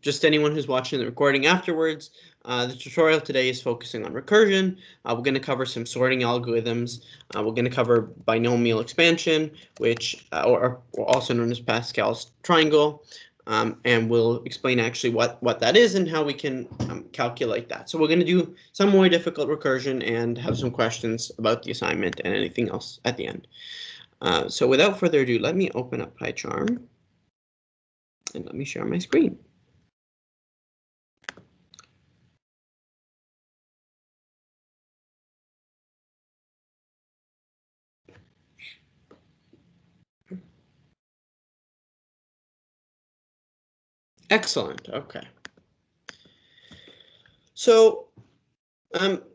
just anyone who's watching the recording afterwards, the tutorial today is focusing on recursion. We're going to cover some sorting algorithms. We're going to cover binomial expansion, which or also known as Pascal's triangle. And we'll explain actually what that is and how we can calculate that. So we're going to do some more difficult recursion and have some questions about the assignment and anything else at the end. So without further ado, let me open up PyCharm and let me share my screen. Excellent. Okay. So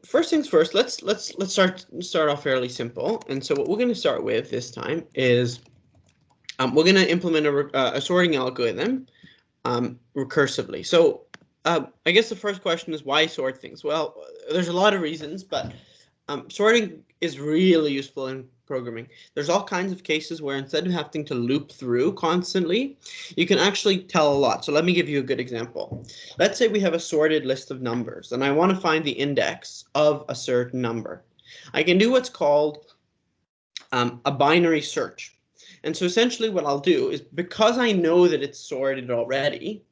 first things first, let's start off fairly simple. And so what we're going to start with this time is we're going to implement a sorting algorithm recursively. So I guess the first question is why sort things? Well, there's a lot of reasons, but sorting is really useful in programming. There's all kinds of cases where instead of having to loop through constantly, you can actually tell a lot. So let me give you a good example. Let's say we have a sorted list of numbers, and I want to find the index of a certain number. I can do what's called a binary search. And so essentially what I'll do is, because I know that it's sorted already,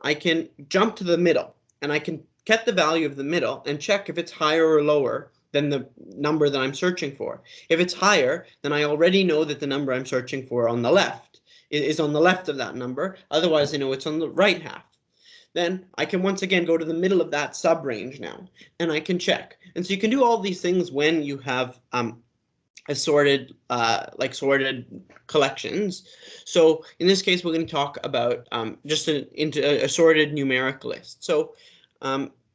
I can jump to the middle, and I can get the value of the middle and check if it's higher or lower than the number that I'm searching for. If it's higher, then I already know that the number I'm searching for on the left is on the left of that number. Otherwise, I know it's on the right half. Then I can once again go to the middle of that sub-range now, and I can check. And so you can do all these things when you have a sorted, sorted collections. So in this case, we're going to talk about just a sorted numeric list. So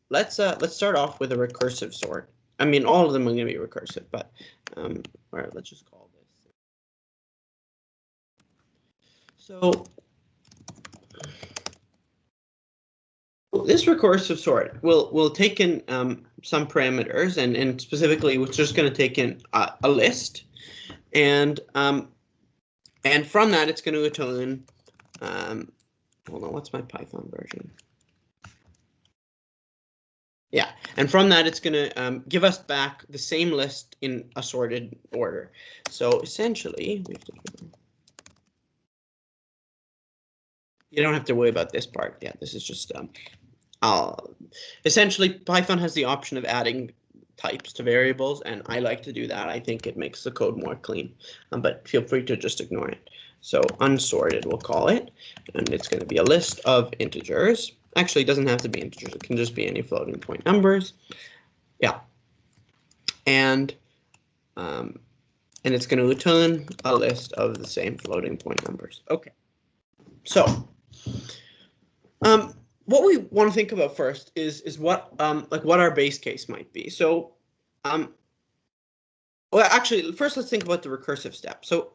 let's start off with a recursive sort. I mean, all of them are going to be recursive, but all right, let's just call this. So this recursive sort will take in some parameters, and specifically, it's just going to take in a list, and from that, it's going to return. Hold on, what's my Python version? Yeah, and from that, it's going to give us back the same list in a sorted order. So essentially, we have to. You don't have to worry about this part. Yeah, this is just essentially Python has the option of adding types to variables, and I like to do that. I think it makes the code more clean, but feel free to just ignore it. So unsorted, we'll call it, and it's going to be a list of integers. Actually, it doesn't have to be integers. It can just be any floating point numbers. Yeah, and it's going to return a list of the same floating point numbers. Okay, so what we want to think about first is what what our base case might be. So well, actually, first let's think about the recursive step. So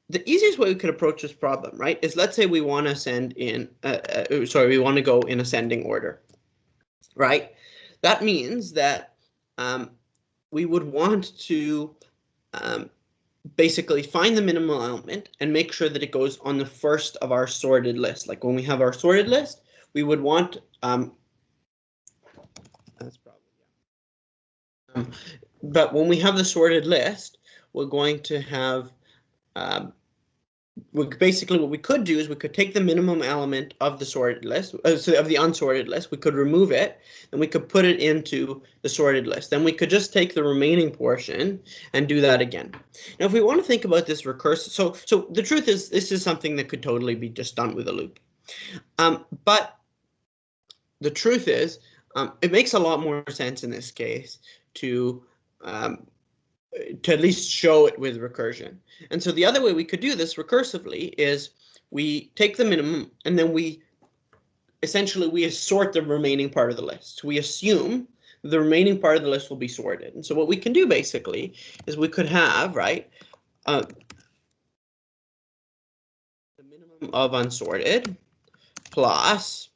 the easiest way we could approach this problem, right, is let's say we want to send in, we want to go in ascending order, right? That means that we would want to basically find the minimal element and make sure that it goes on the first of our sorted list. Like when we have our sorted list, we would want that's probably but when we have the sorted list, we're going to have basically what we could do is we could take the minimum element of the sorted list, so of the unsorted list, we could remove it, and we could put it into the sorted list. Then we could just take the remaining portion and do that again. Now, if we want to think about this recursive, so the truth is this is something that could totally be just done with a loop. But the truth is, it makes a lot more sense in this case to at least show it with recursion. And so the other way we could do this recursively is we take the minimum and then we sort the remaining part of the list. We assume the remaining part of the list will be sorted. And so what we can do basically is we could have, right, the minimum of unsorted plus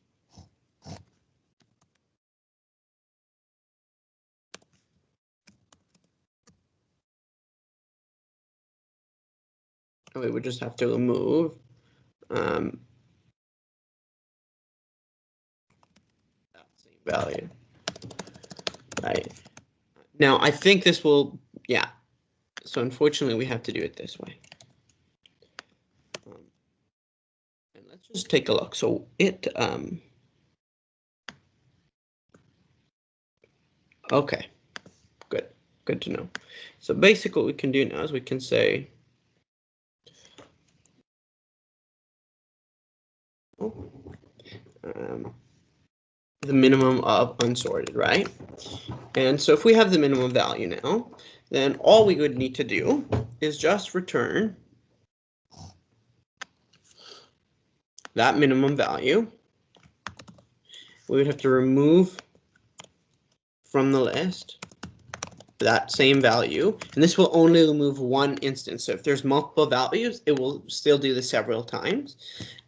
we would just have to remove value. Right. Now, I think this will, yeah. So unfortunately, we have to do it this way. And let's just take a look. So it, okay, good to know. So basically what we can do now is we can say, the minimum of unsorted, right? And so if we have the minimum value now, then all we would need to do is just return that minimum value. We would have to remove from the list that same value, and this will only remove one instance. So if there's multiple values, it will still do this several times.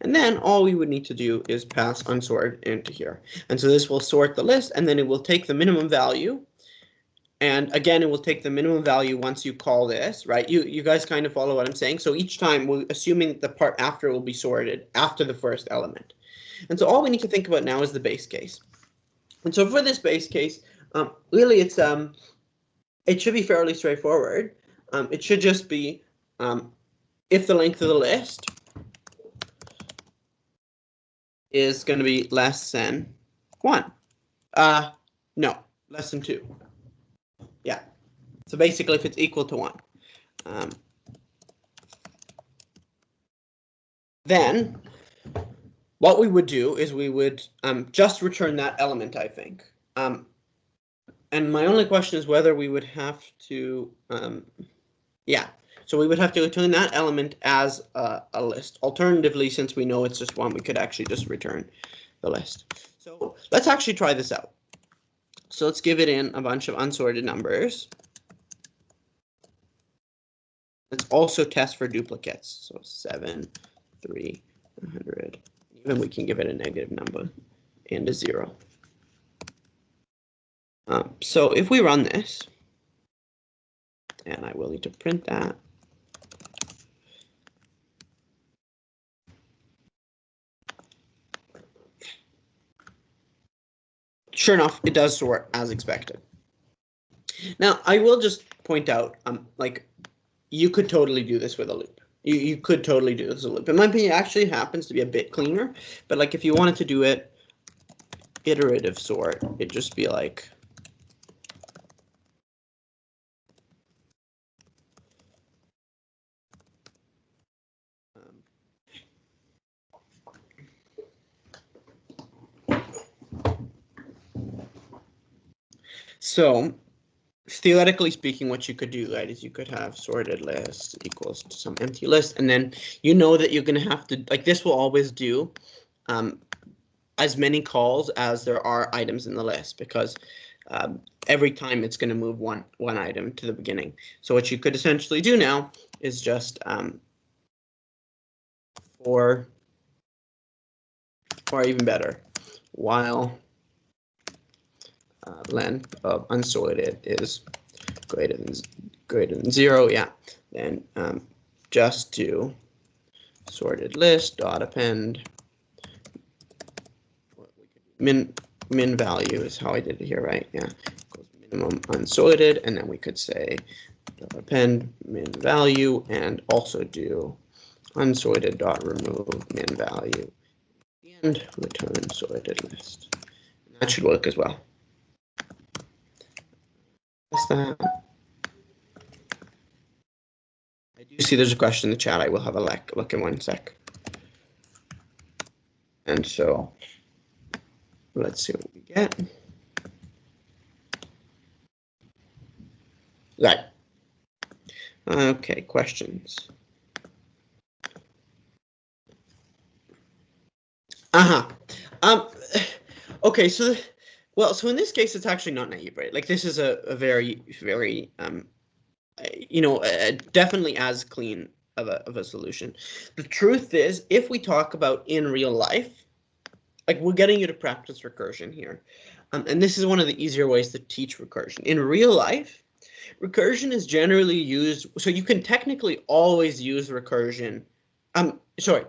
And then all we would need to do is pass unsorted into here. And so this will sort the list, and then it will take the minimum value. And again, it will take the minimum value once you call this, right? You guys kind of follow what I'm saying. So each time, we're assuming the part after will be sorted after the first element. And so all we need to think about now is the base case. And so for this base case, really it's it should be fairly straightforward. It should just be if the length of the list is going to be less than 1. No, less than 2. Yeah. So basically, if it's equal to 1. Then what we would do is we would just return that element, I think. And my only question is whether we would have to, yeah. So we would have to return that element as a list. Alternatively, since we know it's just 1, we could actually just return the list. So let's actually try this out. So let's give it in a bunch of unsorted numbers. Let's also test for duplicates. So 7, 3, 100. Even we can give it a negative number and a 0. So if we run this, and I will need to print that. Sure enough, it does sort as expected. Now, I will just point out, like, you could totally do this with a loop. You could totally do this with a loop. In my opinion, it actually happens to be a bit cleaner, but like if you wanted to do it iterative sort, it'd just be like, so theoretically speaking, what you could do, right, is you could have sorted list equals to some empty list, and then you know that you're going to have to, like, this will always do as many calls as there are items in the list, because every time it's going to move one item to the beginning. So what you could essentially do now is just or even better, while length of unsorted is greater than 0, yeah, then just do sorted list dot append min value is how I did it here, right? Yeah, equals minimum unsorted, and then we could say dot append min value and also do unsorted dot remove min value and return sorted list. And that should work as well. What's that? I do see there's a question in the chat. I will have a look in 1 sec. And so let's see what we get. Right. Okay, questions. Okay, so so in this case, it's actually not naive, right? Like this is a very, very definitely as clean of a solution. The truth is, if we talk about in real life, like we're getting you to practice recursion here, and this is one of the easier ways to teach recursion. In real life, recursion is generally used, so you can technically always use recursion. Sorry,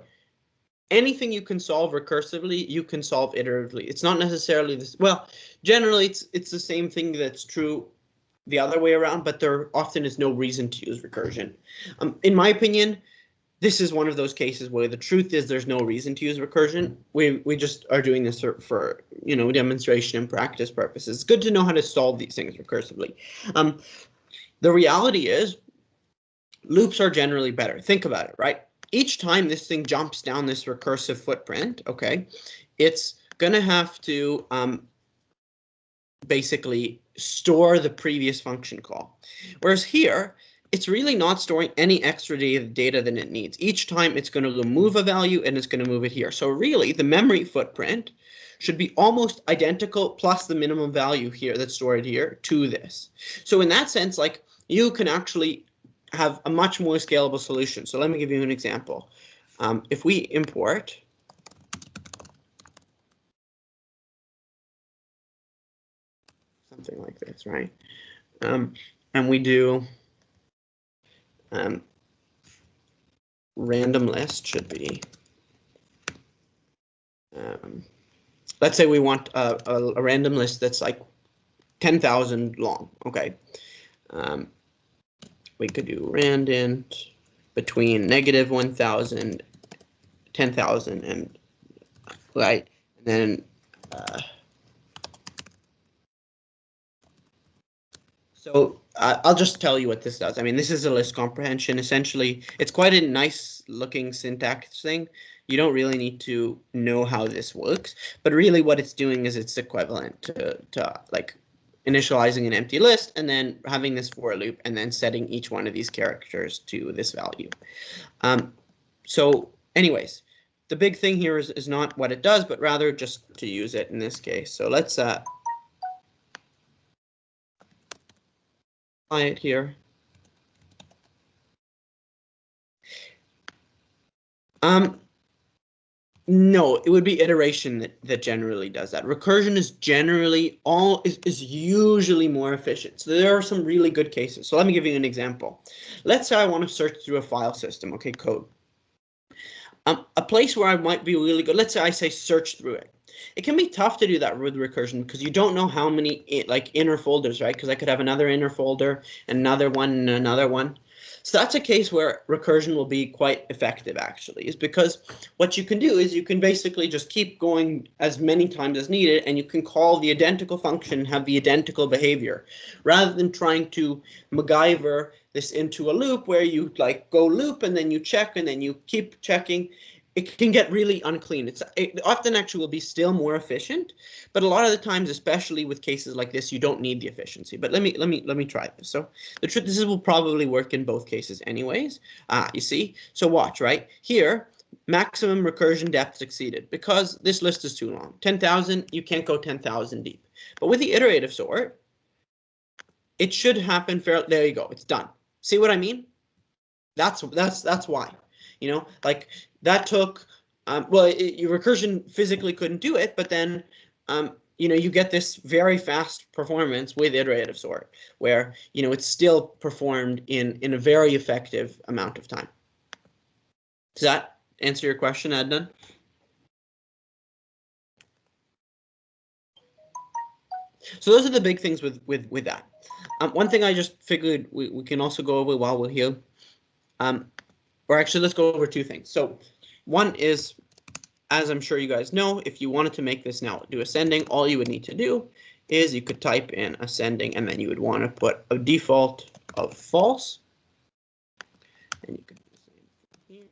anything you can solve recursively, you can solve iteratively. It's not necessarily this. Well, generally, it's the same thing that's true the other way around, but there often is no reason to use recursion. In my opinion, this is one of those cases where the truth is there's no reason to use recursion. We just are doing this for demonstration and practice purposes. It's good to know how to solve these things recursively. The reality is loops are generally better. Think about it, right? Each time this thing jumps down this recursive footprint, okay, it's gonna have to basically store the previous function call. Whereas here, it's really not storing any extra data than it needs. Each time it's going to remove a value and it's going to move it here. So really, the memory footprint should be almost identical plus the minimum value here that's stored here to this. So in that sense, like, you can actually have a much more scalable solution. So let me give you an example. If we import something like this, right? And we do random list should be, let's say we want a random list that's like 10,000 long, okay? We could do randint between -1,000, 10,000, and right, and then so I'll just tell you what this does. I mean, this is a list comprehension. Essentially, it's quite a nice looking syntax thing. You don't really need to know how this works, but really what it's doing is it's equivalent to like initializing an empty list and then having this for loop and then setting each one of these characters to this value. So anyways, the big thing here is not what it does, but rather just to use it in this case. So let's apply it here. No, it would be iteration that generally does that. Recursion is generally is usually more efficient. So there are some really good cases. So let me give you an example. Let's say I want to search through a file system, okay, code. A place where I might be really good, let's say I say search through it. It can be tough to do that with recursion because you don't know how many like inner folders, right? Because I could have another inner folder, another one, and another one. So that's a case where recursion will be quite effective, actually, is because what you can do is you can basically just keep going as many times as needed, and you can call the identical function and have the identical behavior, rather than trying to MacGyver this into a loop where you like go loop and then you check and then you keep checking. It can get really unclean. It often actually will be still more efficient, but a lot of the times, especially with cases like this, you don't need the efficiency. But let me try this. So the truth, this will probably work in both cases anyways. You see? So watch, right? Here, maximum recursion depth exceeded because this list is too long. 10,000, you can't go 10,000 deep. But with the iterative sort, it should happen fairly. There you go. It's done. See what I mean? That's why. You know, like that took, well, your recursion physically couldn't do it, but then, you know, you get this very fast performance with iterative sort, where, you know, it's still performed in a very effective amount of time. Does that answer your question, Adnan? So those are the big things with that. One thing I just figured we can also go over while we're here. Or actually, let's go over two things. So one is, as I'm sure you guys know, if you wanted to make this now do ascending, all you would need to do is you could type in ascending, and then you would want to put a default of false. And you could do the same here.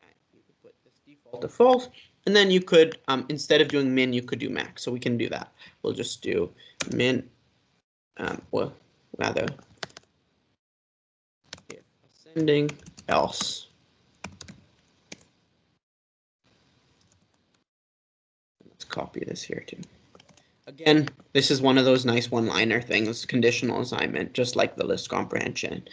And you could put this default of false. And then you could, instead of doing min, you could do max. So we can do that. We'll just do min, well, rather, if ascending else. Let's copy this here too. Again, this is one of those nice one-liner things, conditional assignment, just like the list comprehension.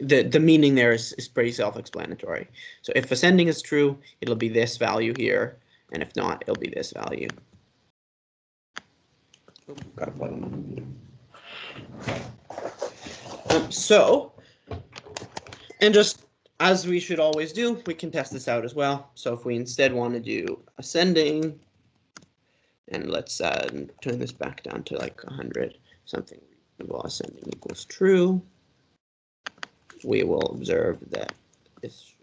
The meaning there is pretty self-explanatory. So if ascending is true, it'll be this value here, and if not, it'll be this value. Oh, gotta plug them in. So, and just as we should always do, we can test this out as well. So if we instead want to do ascending, and let's turn this back down to like 100, something reasonable, ascending equals true, we will observe that this should,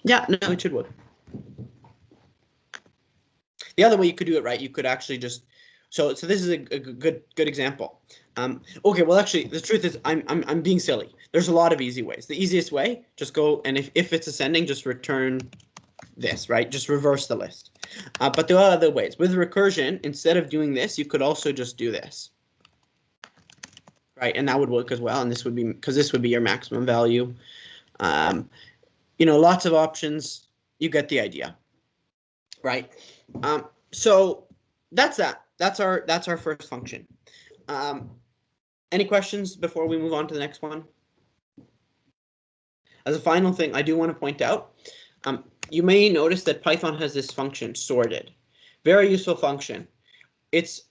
yeah, no, it should work. The other way you could do it, right, you could actually just, so this is a good example. Okay, well, actually, the truth is I'm being silly. There's a lot of easy ways. The easiest way, just go, and if it's ascending, just return this, right? Just reverse the list. But there are other ways. With recursion, instead of doing this, you could also just do this. Right, and that would work as well, and this would be, because this would be your maximum value. You know, lots of options. You get the idea, right? So that's that. That's our first function. Any questions before we move on to the next one? As a final thing, I do want to point out, you may notice that Python has this function sorted. Very useful function. It's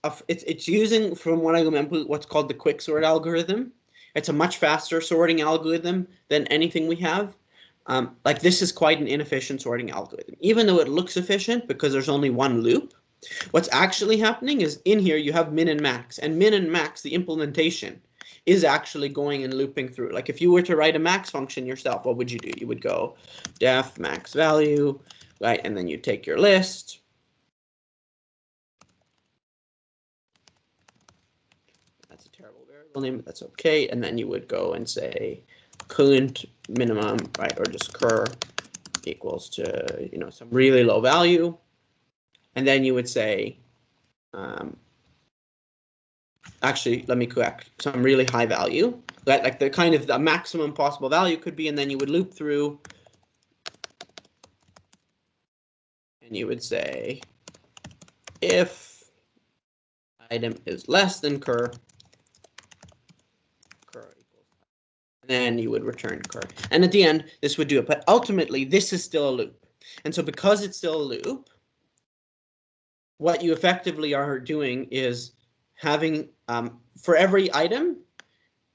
using, from what I remember, what's called the Quicksort algorithm. It's a much faster sorting algorithm than anything we have. Like, this is quite an inefficient sorting algorithm, even though it looks efficient because there's only one loop. What's actually happening is in here you have min and max, and min and max, the implementation, is actually going and looping through. Like, if you were to write a max function yourself, what would you do? You would go def max value, right, and then you take your list. That's a terrible variable name, but that's okay. And then you would go and say current minimum, right, or just cur equals to, you know, some really low value. And then you would say, actually, let me correct, some really high value, right? Like the kind of the maximum possible value could be, and then you would loop through, and you would say, if item is less than cur equals, and then you would return cur. And at the end, this would do it. But ultimately, this is still a loop. And so because it's still a loop, what you effectively are doing is having, for every item,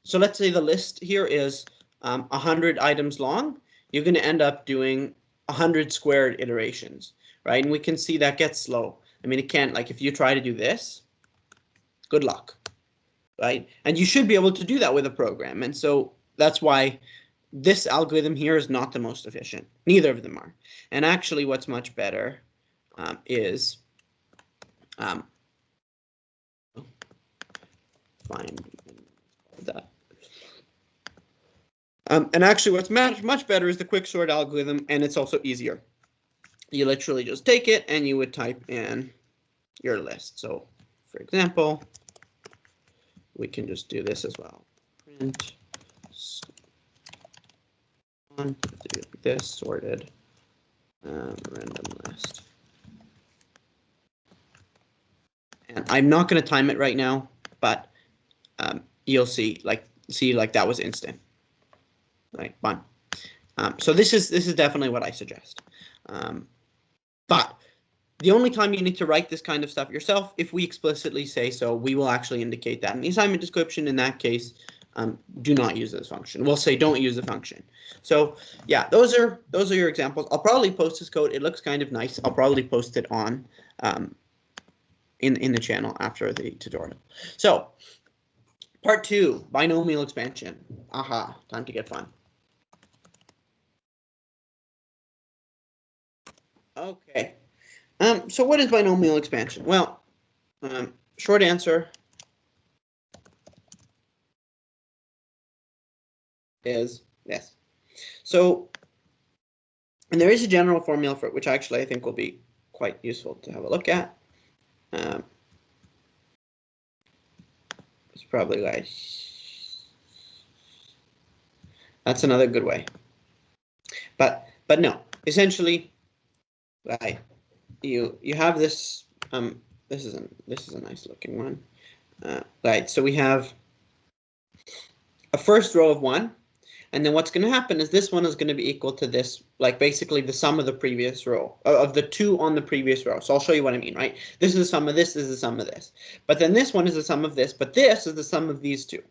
so let's say the list here is 100 items long, you're going to end up doing 100 squared iterations, right? And we can see that gets slow. I mean, it can't, like, if you try to do this, good luck, right? And you should be able to do that with a program. And so that's why this algorithm here is not the most efficient. Neither of them are. And actually, what's much better is find that. And actually, what's much better is the quicksort algorithm, and it's also easier. You literally just take it and you would type in your list. So, for example, we can just do this as well. Print this sorted random list. And I'm not going to time it right now, but you'll see like that was instant. Right, fine. So this is definitely what I suggest. But the only time you need to write this kind of stuff yourself, if we explicitly say so, we will actually indicate that in the assignment description. In that case, do not use this function. We'll say don't use the function. So yeah, those are your examples. I'll probably post this code. It looks kind of nice. I'll probably post it on in the channel after the tutorial. So part 2, binomial expansion. Aha, time to get fun. Okay. So what is binomial expansion? Well, short answer is yes. So, and there is a general formula for it, which actually I think will be quite useful to have a look at. It's probably like, that's another good way. But no, essentially, right, you have this, this is a nice looking one. Right, so we have a first row of 1, and then what's going to happen is this one is going to be equal to this, like basically the sum of the previous row, of the 2 on the previous row. So I'll show you what I mean, right? This is the sum of this is the sum of this. But then this one is the sum of this, but this is the sum of these 2.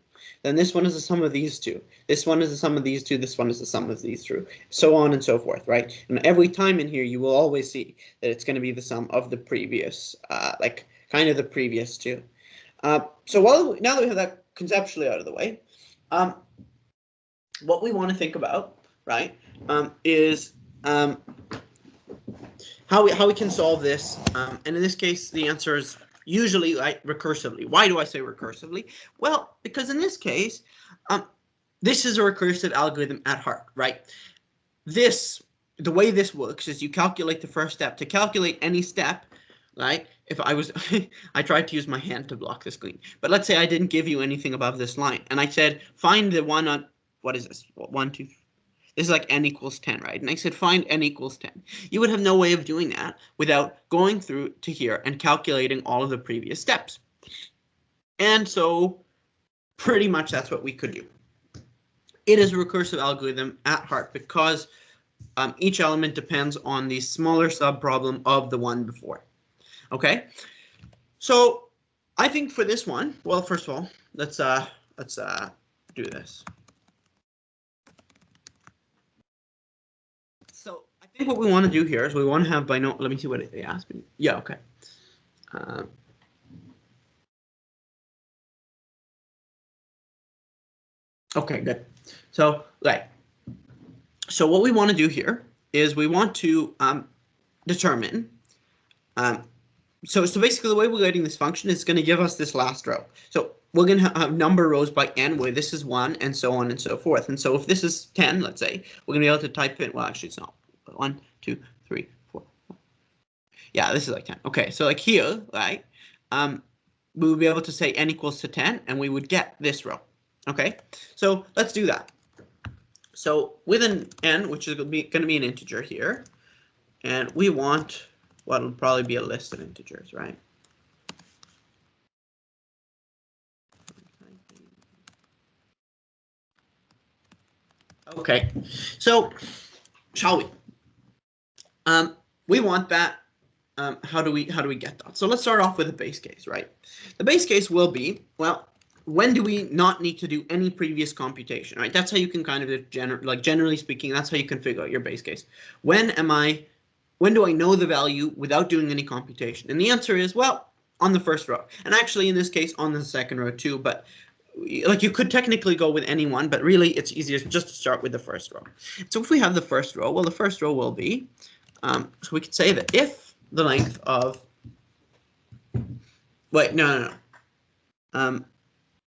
then this one is the sum of these two. This one is the sum of these two. This one is the sum of these two. So on and so forth, right? And every time in here, you will always see that it's going to be the sum of the previous, like kind of the previous two. So now that we have that conceptually out of the way, what we want to think about, right, is how we can solve this. And in this case, the answer is usually recursively. Why do I say recursively? Well, because in this case, this is a recursive algorithm at heart, right? The way this works is you calculate the first step. To calculate any step, right? If I was, I tried to use my hand to block the screen, but let's say I didn't give you anything above this line, and I said find the one on, what is this? 1, 2, 3. This is like n equals 10, right? And I said find n equals 10. You would have no way of doing that without going through to here and calculating all of the previous steps. And so pretty much that's what we could do. It is a recursive algorithm at heart because each element depends on the smaller subproblem of the one before. Okay, so I think for this one, well, first of all, let's do this. So I think what we want to do here is we want to have binomial. Let me see what they asked me. Yeah, okay. Okay, good. So right. So what we want to do here is we want to determine. So basically the way we're writing this function is going to give us this last row. So we're going to have number rows by n where this is 1 and so on and so forth. And so if this is 10, let's say, we're going to be able to type in, well, actually it's not. 1, 2, 3, 4. Yeah, this is like 10. Okay, so like here, right, we would be able to say n equals to 10 and we would get this row. Okay, so let's do that. So with an n, which is going to be an integer here, and we want what will probably be a list of integers, right? Okay, so shall we? We want that. How do we get that? So let's start off with the base case, right? The base case will be, well, when do we not need to do any previous computation, right? That's how you can kind of generally speaking, that's how you can figure out your base case. When do I know the value without doing any computation? And the answer is, well, on the first row. And actually, in this case, on the second row too. But like you could technically go with any one, but really it's easier just to start with the first row. So if we have the first row, well, the first row will be, so we could say that if the length of, wait, no,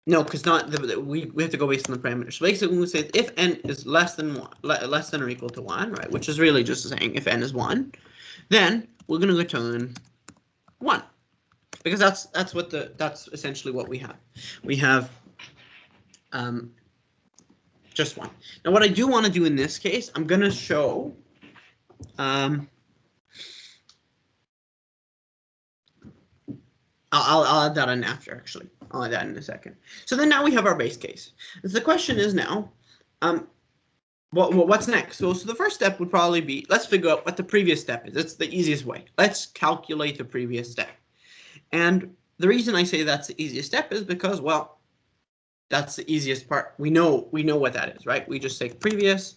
because not we have to go based on the parameters. So basically, we say if n is less than or equal to 1, right, which is really just saying if n is 1, then we're going to return 1, because that's essentially what we have. We have just 1. Now, what I do want to do in this case, I'm going to show. I'll add that in after, actually. I'll add that in a second. So then now we have our base case. And so the question is now, what's next? So the first step would probably be, let's figure out what the previous step is. It's the easiest way. Let's calculate the previous step. And the reason I say that's the easiest step is because, well, that's the easiest part. We know what that is, right? We just take previous,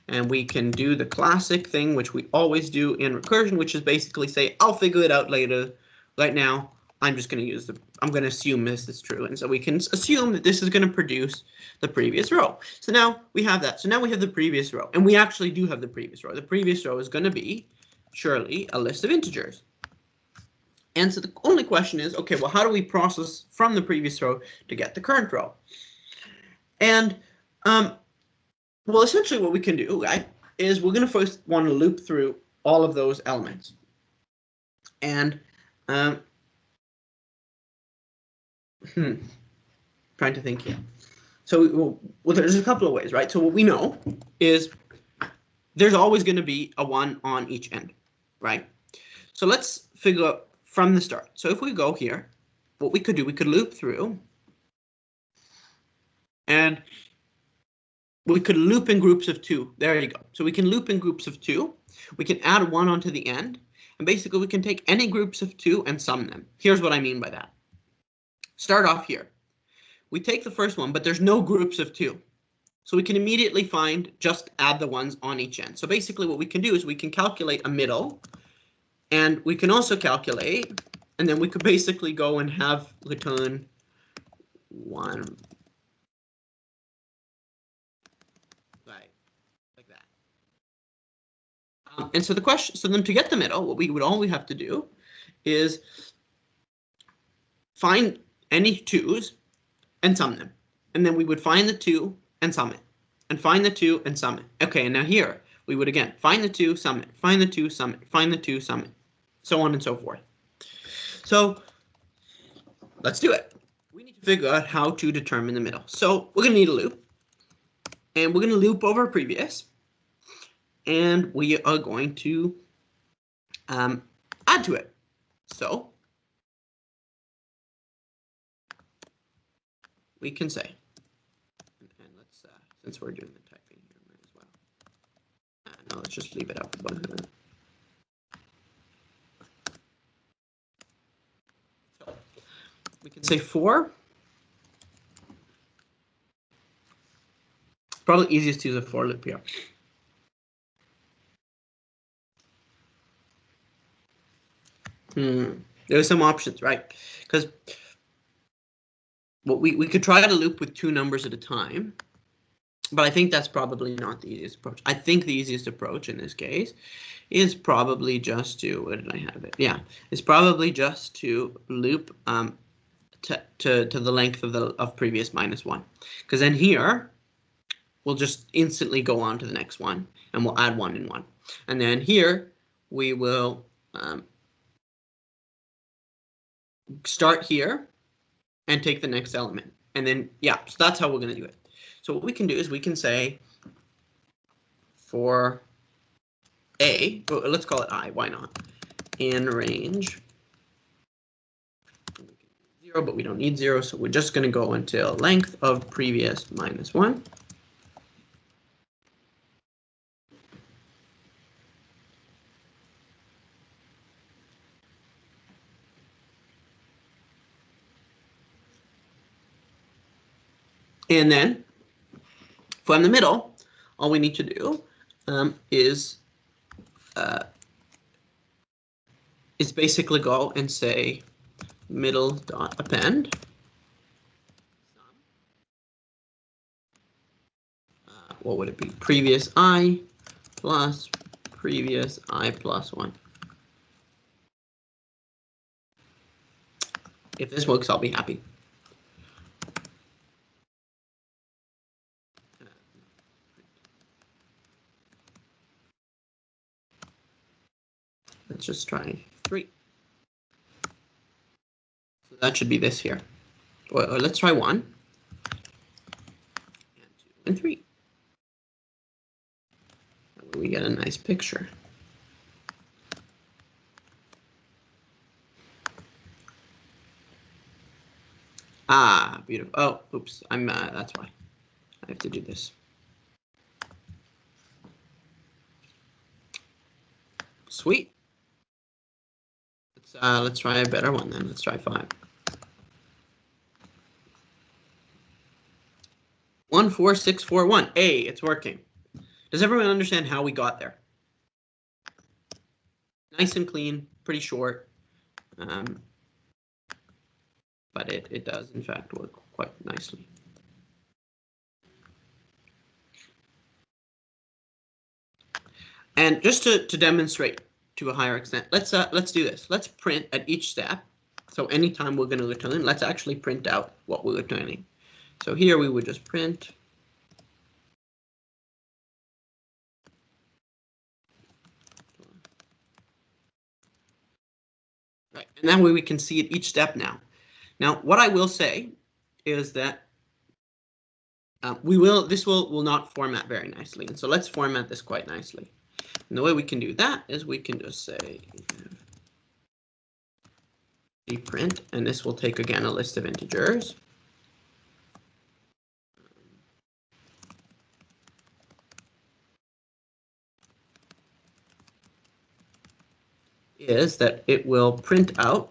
and we can do the classic thing, which we always do in recursion, which is basically say, I'll figure it out later. Right now, I'm just going to I'm going to assume this is true. And so we can assume that this is going to produce the previous row. So now we have that. So now we have the previous row, and we actually do have the previous row. The previous row is going to be surely a list of integers. And so the only question is, okay, well, how do we process from the previous row to get the current row? And well, essentially what we can do, right, is we're going to first want to loop through all of those elements. And trying to think here. So well, there's a couple of ways, right? So what we know is there's always going to be a 1 on each end, right? So let's figure out from the start. So if we go here, what we could do, we could loop through, and we could loop in groups of 2. There you go. So we can loop in groups of 2. We can add 1 onto the end, and basically we can take any groups of 2 and sum them. Here's what I mean by that. Start off here. we take the first one, but there's no groups of 2. So we can immediately just add the ones on each end. So basically what we can do is we can calculate a middle, and we can also calculate, and then we could basically go and have return 1. Right, like that. And so then to get the middle, what we would all we have to do is find any 2's and sum them. And then we would find the 2 and sum it. And find the 2 and sum it. Okay, and now here, we would again find the 2, sum it, find the 2, sum it, find the 2, sum it, so on and so forth. So let's do it. We need to figure out how to determine the middle. So we're going to need a loop. And we're going to loop over previous. And we are going to add to it. So we can say, and let's, since we're doing the typing here, might as well. No, let's just leave it up. So we can say for. Probably easiest to use a for loop here. There's some options, right? Because we could try to loop with 2 numbers at a time, but I think that's probably not the easiest approach. I think the easiest approach in this case is probably just to, where did I have it? Yeah, it's probably just to loop to the length of previous minus 1, because then here we'll just instantly go on to the next one, and we'll add 1 and 1, and then here we will start here and take the next element, and then yeah, so that's how we're going to do it. So what we can do is we can say for a, let's call it I, why not, in range 0, but we don't need 0, so we're just going to go until length of previous minus 1. And then from the middle, all we need to do is basically go and say middle dot append what would it be? Previous I plus previous I plus 1. If this works, I'll be happy. Let's just try 3. So that should be this here. Or let's try 1, and 2, and 3. That way we get a nice picture. Ah, beautiful. Oh, oops. That's why I have to do this. Sweet. Let's try a better one then. Let's try 5. 1, 4, 6, 4, 1. Hey, it's working. Does everyone understand how we got there? Nice and clean, pretty short, but it does in fact work quite nicely. And just to demonstrate to a higher extent, let's do this. Let's print at each step. So anytime we're going to return, let's actually print out what we're returning. So here we would just print. Right, and that way we can see at each step now. Now, what I will say is that this will not format very nicely, and so let's format this quite nicely. And the way we can do that is we can just say print, and this will take again a list of integers. Is that it will print out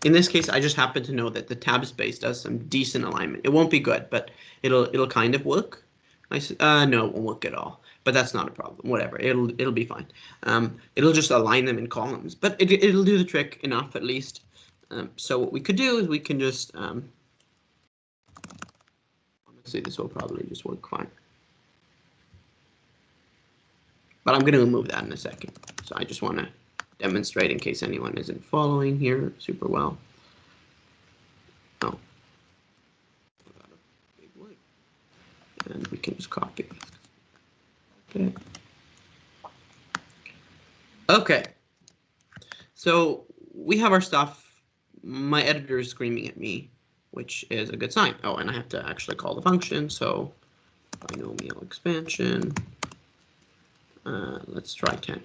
In this case, I just happen to know that the tab space does some decent alignment. It won't be good, but it'll kind of work. No, it won't work at all. But that's not a problem. Whatever, it'll be fine. It'll just align them in columns, but it'll do the trick enough at least. So what we could do is we can just honestly, this will probably just work fine. But I'm going to remove that in a second. So I just want to demonstrate in case anyone isn't following here super well. Oh. And we can just copy it. Okay. Okay. So we have our stuff. My editor is screaming at me, which is a good sign. Oh, and I have to actually call the function. So binomial expansion. Let's try 10.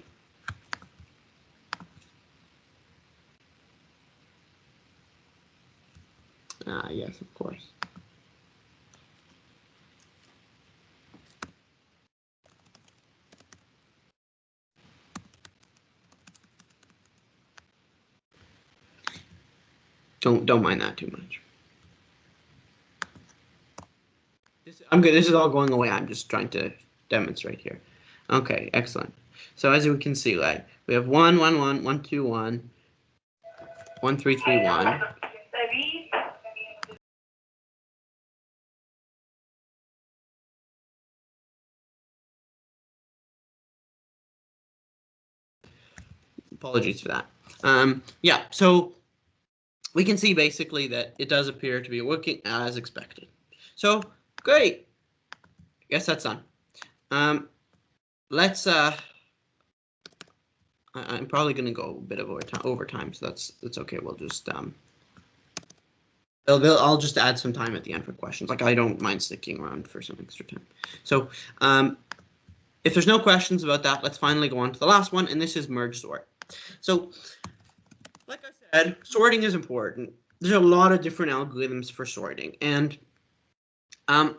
Yes, of course. Don't mind that too much. I'm good. This is all going away. I'm just trying to demonstrate here. Okay, excellent. So as we can see, like we have 1, 1, 1, 1, 2, 1, 1, 3, 3, 1. Apologies for that. Yeah, so we can see basically that it does appear to be working as expected. So great. I guess that's done. Let's. I'm probably going to go a bit of overtime, so that's okay. We'll just I'll just add some time at the end for questions. Like I don't mind sticking around for some extra time. So if there's no questions about that, let's finally go on to the last one, and this is merge sort. So like I said, sorting is important. There's a lot of different algorithms for sorting, and one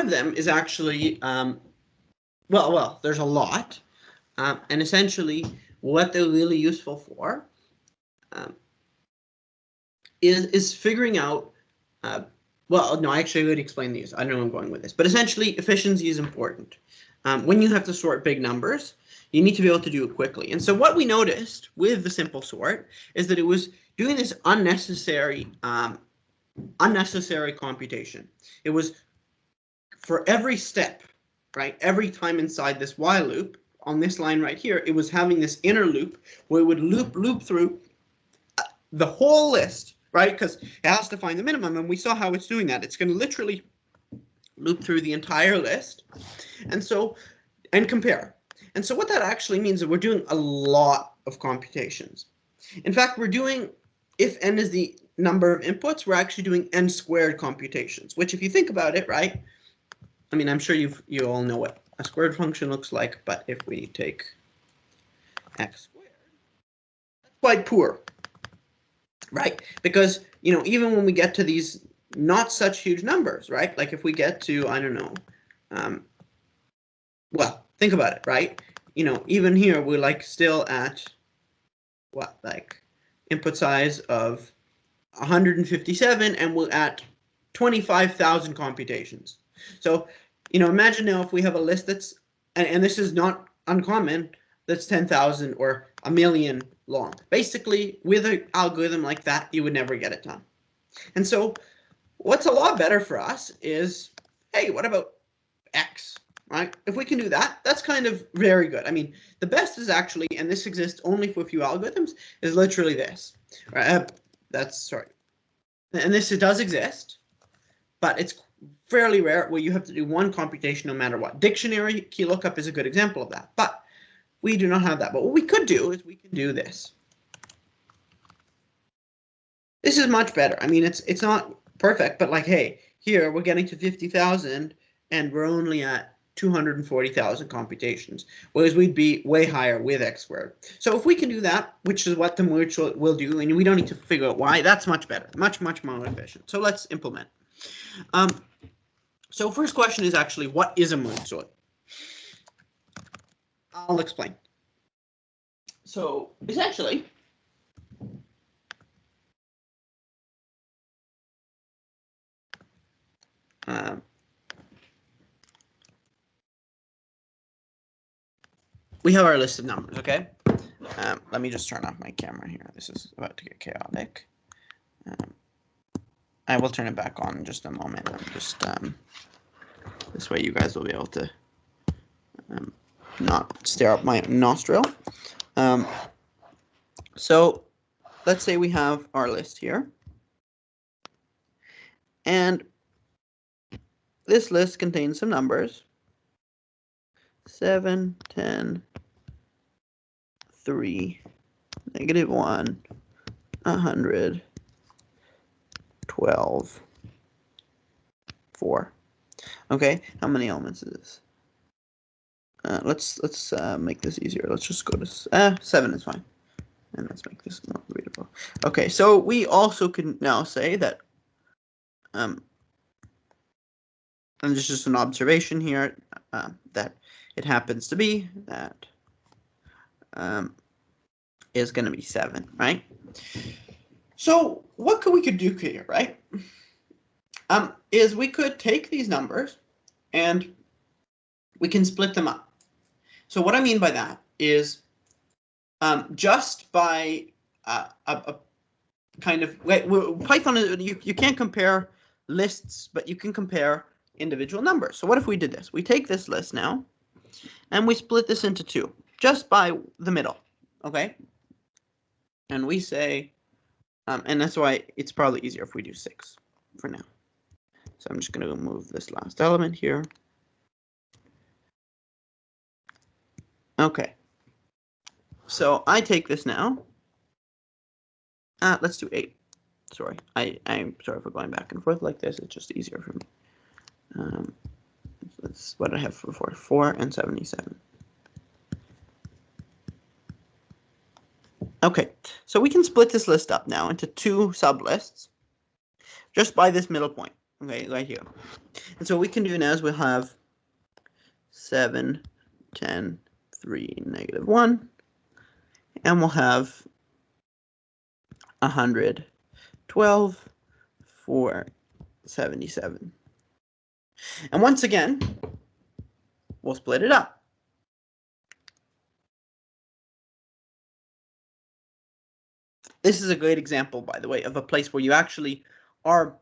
of them is actually well, there's a lot, and essentially what they're really useful for is figuring out. Well, no, I actually would explain these. I don't know where I'm going with this, but essentially efficiency is important. When you have to sort big numbers, you need to be able to do it quickly. And so what we noticed with the simple sort is that it was doing this unnecessary computation. It was for every step, right? Every time inside this while loop on this line right here, it was having this inner loop where it would loop through the whole list, right? Because it has to find the minimum, and we saw how it's doing that. It's going to literally loop through the entire list, and compare. And so what that actually means is we're doing a lot of computations. In fact, we're doing, if n is the number of inputs, we're actually doing n squared computations, which if you think about it, right? I mean, I'm sure you all know what a squared function looks like, but if we take x squared, that's quite poor, right? Because, even when we get to these not such huge numbers, right? Like if we get to, I don't know, well, think about it, right? Even here, we're like still at what, like input size of 157, and we're at 25,000 computations. So, imagine now if we have a list that's, and this is not uncommon, that's 10,000 or a million long. Basically, with an algorithm like that, you would never get it done. And so what's a lot better for us is, hey, what about X, right? If we can do that, that's kind of very good. I mean, the best is actually, and this exists only for a few algorithms, is literally this. Right? And this, it does exist, but it's fairly rare where you have to do one computation no matter what. Dictionary key lookup is a good example of that, but we do not have that. But what we could do is we can do this. This is much better. I mean, it's not perfect, but like, hey, here we're getting to 50,000 and we're only at 240,000 computations, whereas we'd be way higher with x squared. So if we can do that, which is what the merge will do, and we don't need to figure out why, that's much better, much more efficient. So let's implement. So first question is actually, what is a merge sort? I'll explain. So essentially, we have our list of numbers, okay? Let me just turn off my camera here. This is about to get chaotic. I will turn it back on in just a moment. I'm just this way you guys will be able to not stare up my nostril. So let's say we have our list here. And this list contains some numbers. 7, 10, 3, -1, 100, 12, 4. Okay, how many elements is this? Let's make this easier. Let's just go to 7 is fine, and let's make this more readable. Okay, so we also can now say that, and this is just an observation here, that it happens to be that is going to be 7, right? So what we could do here, right? Is we could take these numbers and we can split them up. So what I mean by that is just by a kind of Python, you can't compare lists, but you can compare individual numbers. So what if we did this? We take this list now and we split this into 2 just by the middle, okay? And we say, and that's why it's probably easier if we do 6 for now. So I'm just going to move this last element here. Okay. So I take this now. Let's do 8. Sorry, I'm sorry for going back and forth like this. It's just easier for me. That's what I have for 4 and 77. Okay, so we can split this list up now into 2 sublists just by this middle point. Okay, right here. And so what we can do now is we'll have 7, 10, 3, -1, and we'll have 100, 12, 4, 77. And once again, we'll split it up. This is a great example, by the way, of a place where you actually are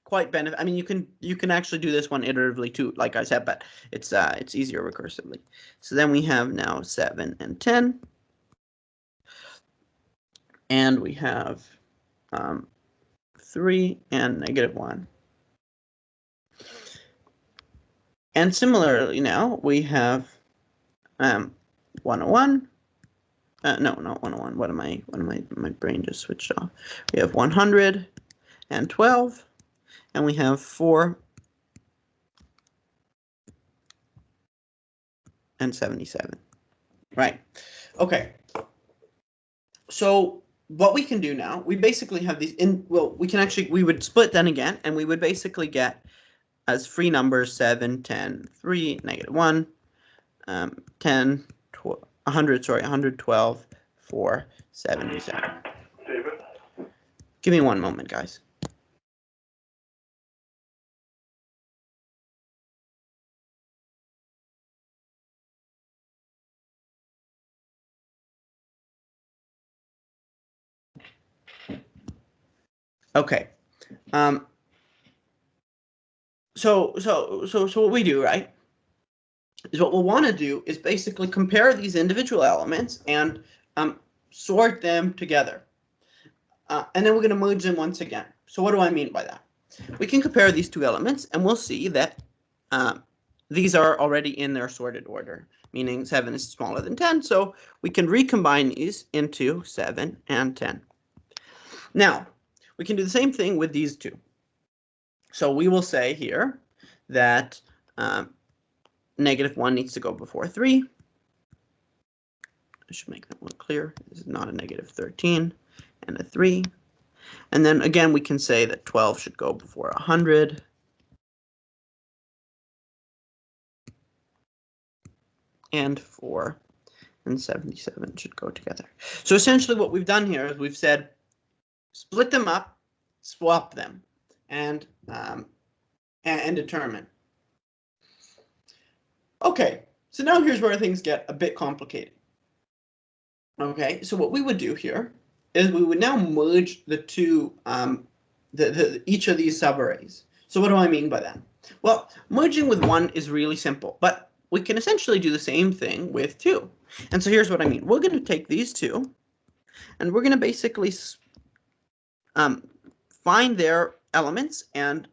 quite benefit. I mean, you can actually do this one iteratively too, like I said, but it's easier recursively. So then we have now 7 and 10, and we have 3 and -1. And similarly now we have 101. No, not 101. What am I? My brain just switched off. We have 100 and 12, and we have 4 and 77. Right. Okay. So what we can do now, we basically have these we would split then again, and we would basically get as free numbers 7, 10, 3, -1, 10, 12, 100, sorry, 112, 4, 77. David? Give me one moment, guys. Okay. So what we do, right, is what we'll want to do is basically compare these individual elements and sort them together. And then we're going to merge them once again. So what do I mean by that? We can compare these 2 elements, and we'll see that these are already in their sorted order, meaning 7 is smaller than 10. So we can recombine these into 7 and 10. Now, we can do the same thing with these 2. So we will say here that -1 needs to go before 3. I should make that one clear. This is not a -13 and a 3. And then again, we can say that 12 should go before 100. And 4 and 77 should go together. So essentially what we've done here is we've said, split them up, swap them. And and determine. Okay, so now here's where things get a bit complicated. Okay, so what we would do here is we would now merge the two, each of these subarrays. So what do I mean by that? Well, merging with one is really simple, but we can essentially do the same thing with two. And so here's what I mean. We're going to take these two, and we're going to basically find their elements and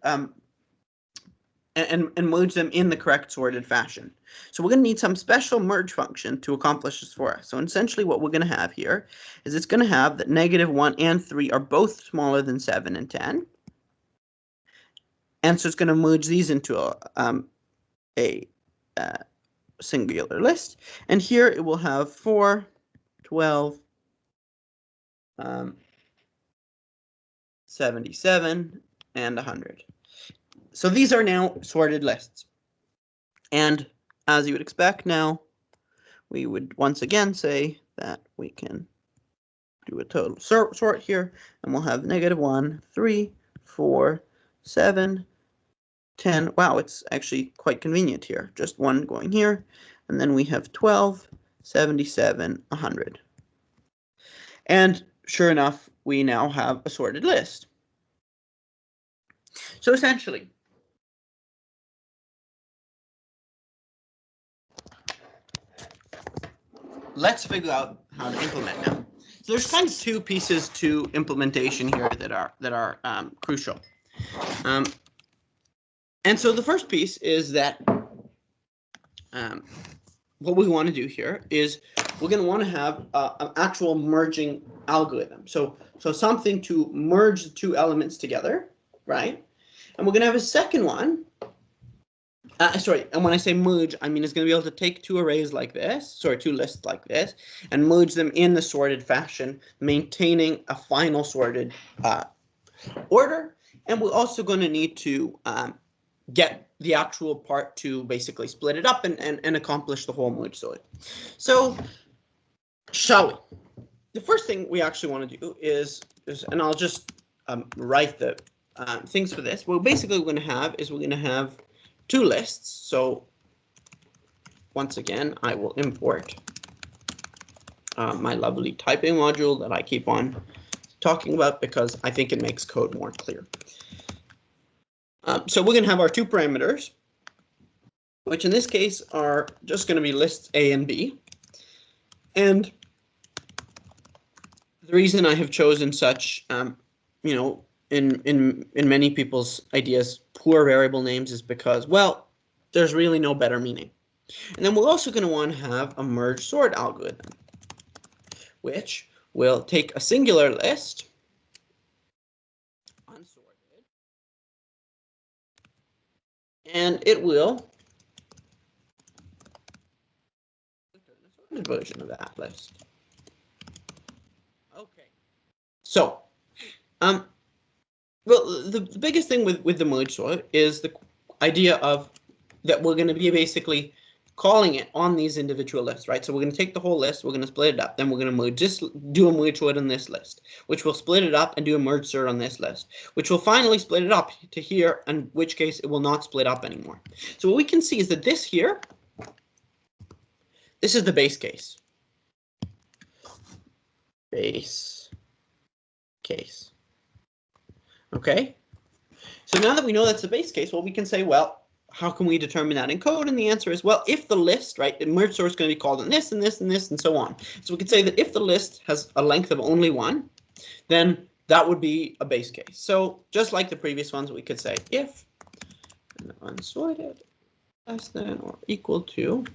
merge them in the correct sorted fashion. So we're going to need some special merge function to accomplish this for us. So essentially what we're going to have here is it's going to have that -1 and 3 are both smaller than 7 and 10. And so it's going to merge these into a singular list. And here it will have 4, 12, 77, and 100. So these are now sorted lists. And as you would expect now, we would once again say that we can do a total sort here, and we'll have -1, 3, 4, 7, 10. Wow, it's actually quite convenient here. Just one going here, and then we have 12, 77, 100. And sure enough, we now have a sorted list. So essentially, let's figure out how to implement now. So there's kind of two pieces to implementation here that are crucial. And so the first piece is that what we want to do here is we're going to want to have an actual merging algorithm. So something to merge the two elements together, right? And we're going to have a second one. And when I say merge, I mean it's going to be able to take two arrays like this, two lists like this, and merge them in the sorted fashion, maintaining a final sorted order. And we're also going to need to get the actual part to basically split it up and accomplish the whole merge sort. So, shall we? The first thing we actually want to do is and I'll just write the things for this. What basically we're going to have two lists. So once again, I will import my lovely typing module that I keep on talking about because I think it makes code more clear. So we're going to have our two parameters, which in this case are just going to be lists A and B. And the reason I have chosen such, in many people's ideas, poor variable names is because, well, there's really no better meaning. And then we're also going to want to have a merge sort algorithm, which will take a singular list, unsorted, and it will return a sorted version of that list. Okay. So, well, the biggest thing with the merge sort is the idea of that we're going to be basically calling it on these individual lists, right? So we're going to take the whole list, we're going to split it up, then we're going to do a merge sort on this list, which will split it up and do a merge sort on this list, which will finally split it up to here, in which case it will not split up anymore. So what we can see is that this here, this is the base case. Base case. Okay, so now that we know that's the base case, well, we can say, well, how can we determine that in code? And the answer is, well, if the list, right, the merge sort is going to be called in this and this and this and so on. So we could say that if the list has a length of only 1, then that would be a base case. So just like the previous ones, we could say if unsorted less than or equal to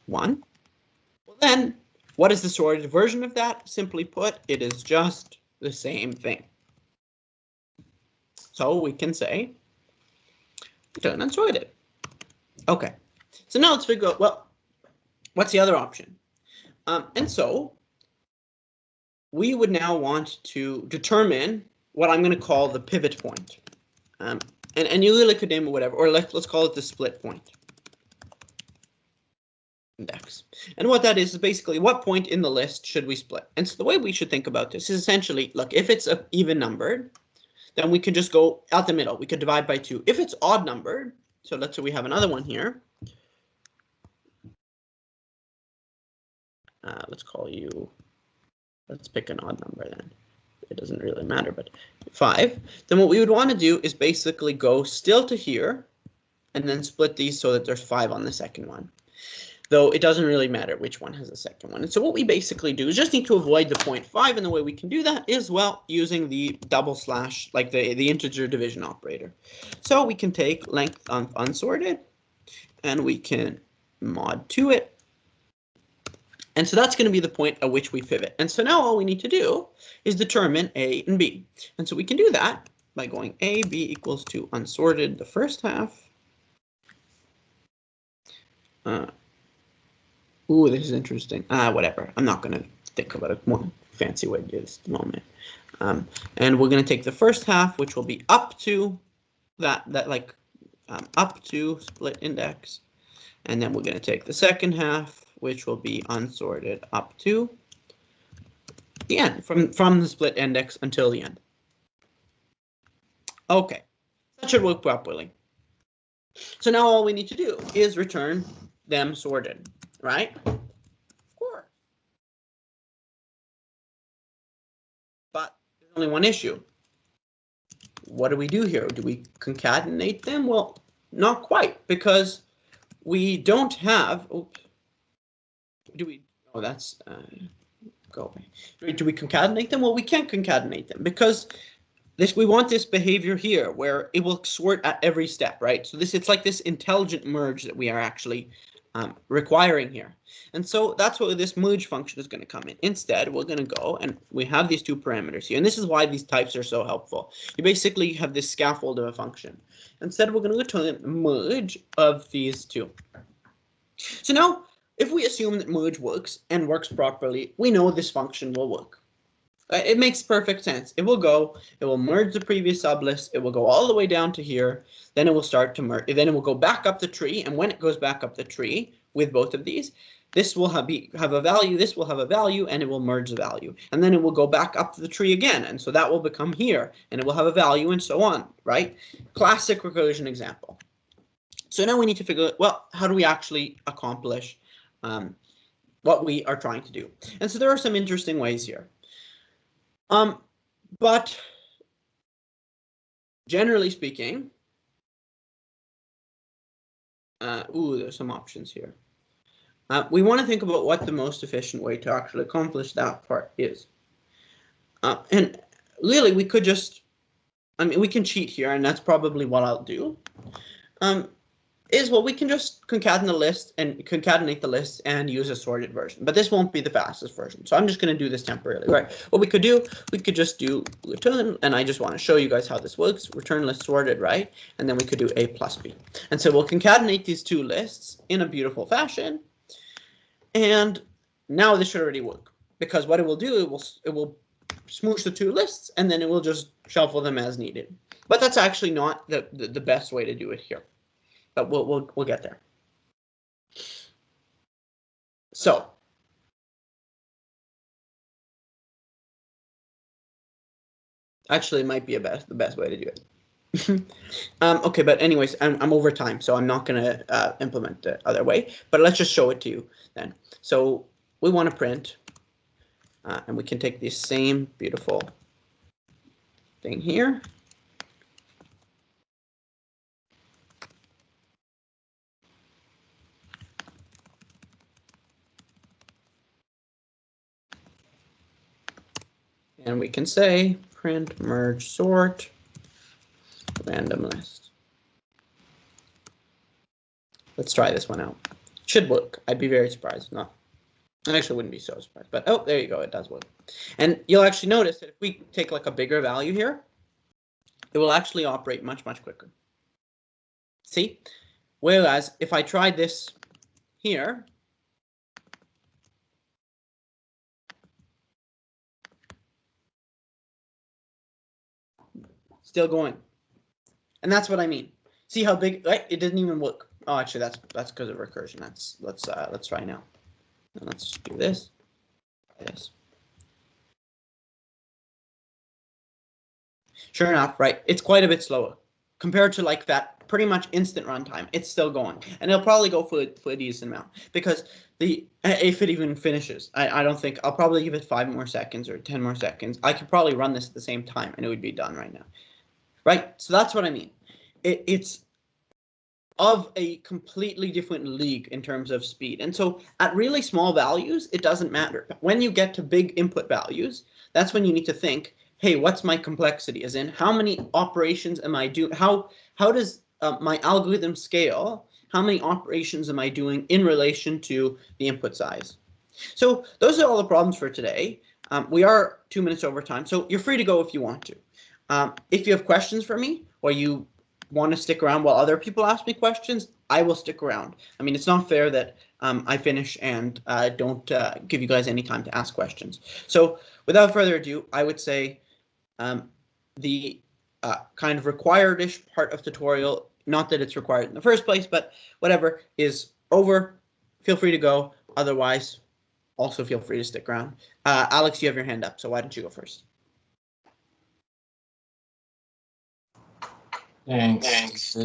1, well, then what is the sorted version of that? Simply put, it is just the same thing. So we can say return unsorted. Okay, so now let's figure out, well, what's the other option? And so we would now want to determine what I'm going to call the pivot point. And you really could name it whatever, or let's call it the split point index. And what that is basically what point in the list should we split? And so the way we should think about this is essentially, look, if it's even numbered, then we could just go out the middle. We could divide by 2. If it's odd numbered, so let's say we have another one here. Let's call you, let's pick an odd number then. It doesn't really matter, but 5. Then what we would want to do is basically go still to here and then split these so that there's 5 on the second one. Though it doesn't really matter which one has the second one. And so what we basically do is just need to avoid the 0.5, and the way we can do that is, well, using the double slash, like the integer division operator. So we can take length unsorted, and we can mod to it. And so that's going to be the point at which we pivot. And so now all we need to do is determine A and B. And so we can do that by going A, B equals to unsorted the first half. Ooh, this is interesting. Whatever. I'm not going to think about a more fancy way to do this at the moment. And we're going to take the first half, which will be up to up to split index. And then we're going to take the second half, which will be unsorted up to the end, from the split index until the end. Okay, that should work properly. So now all we need to do is return them sorted, right? Of course. But there's only one issue. What do we do here? Do we concatenate them? Well, not quite, because we don't have, oops. Do we, oh, that's, go away. Do we concatenate them? Well, we can't concatenate them because we want this behavior here where it will sort at every step, right? So it's like this intelligent merge that we are actually requiring here. And so that's what this merge function is going to come in. Instead, we're going to go and we have these 2 parameters here. And this is why these types are so helpful. You basically have this scaffold of a function. Instead, we're going to return a merge of these 2. So now, if we assume that merge works and works properly, we know this function will work. It makes perfect sense. It will merge the previous sublist, it will go all the way down to here, then it will start to merge, then it will go back up the tree, and when it goes back up the tree with both of these, this will have a value, this will have a value, and it will merge the value. And then it will go back up the tree again, and so that will become here, and it will have a value, and so on, right? Classic recursion example. So now we need to figure out, well, how do we actually accomplish what we are trying to do? And so there are some interesting ways here. But generally speaking, there's some options here. We want to think about what the most efficient way to actually accomplish that part is. And really, we could just, we can cheat here, and that's probably what I'll do. We can just concatenate the list and use a sorted version, but this won't be the fastest version. So I'm just going to do this temporarily, right? What we could do, we could just do return, and I just want to show you guys how this works. Return list sorted, right? And then we could do A plus B. And so we'll concatenate these 2 lists in a beautiful fashion. And now this should already work, because what it will do, it will smoosh the 2 lists, and then it will just shuffle them as needed. But that's actually not the best way to do it here. But we'll get there. So actually, it might be the best way to do it. Okay, but anyways, I'm over time, so I'm not going to implement the other way. But let's just show it to you then. So we want to print, and we can take this same beautiful thing here. And we can say print merge sort random list. Let's try this one out. Should work. I'd be very surprised. Not. I actually wouldn't be so surprised. But oh, there you go. It does work. And you'll actually notice that if we take like a bigger value here, it will actually operate much, much quicker. See? Whereas if I try this here, still going. And that's what I mean. See how big, right? It didn't even work. Oh, actually, that's because of recursion. Let's try now. And let's do this. This. Sure enough, right, it's quite a bit slower compared to like that pretty much instant runtime. It's still going, and it'll probably go for a decent amount because if it even finishes, I don't think I'll probably give it 5 more seconds or 10 more seconds. I could probably run this at the same time and it would be done right now, right? So that's what I mean. It's of a completely different league in terms of speed, and so at really small values, it doesn't matter. When you get to big input values, that's when you need to think, hey, what's my complexity? As in, how many operations am I doing? How does my algorithm scale? How many operations am I doing in relation to the input size? So those are all the problems for today. We are 2 minutes over time, so you're free to go if you want to. If you have questions for me, or you want to stick around while other people ask me questions, I will stick around. I mean, it's not fair that I finish and don't give you guys any time to ask questions. So without further ado, I would say the kind of required-ish part of tutorial, not that it's required in the first place, but whatever, is over. Feel free to go. Otherwise, also feel free to stick around. Alex, you have your hand up, so why don't you go first? Thanks.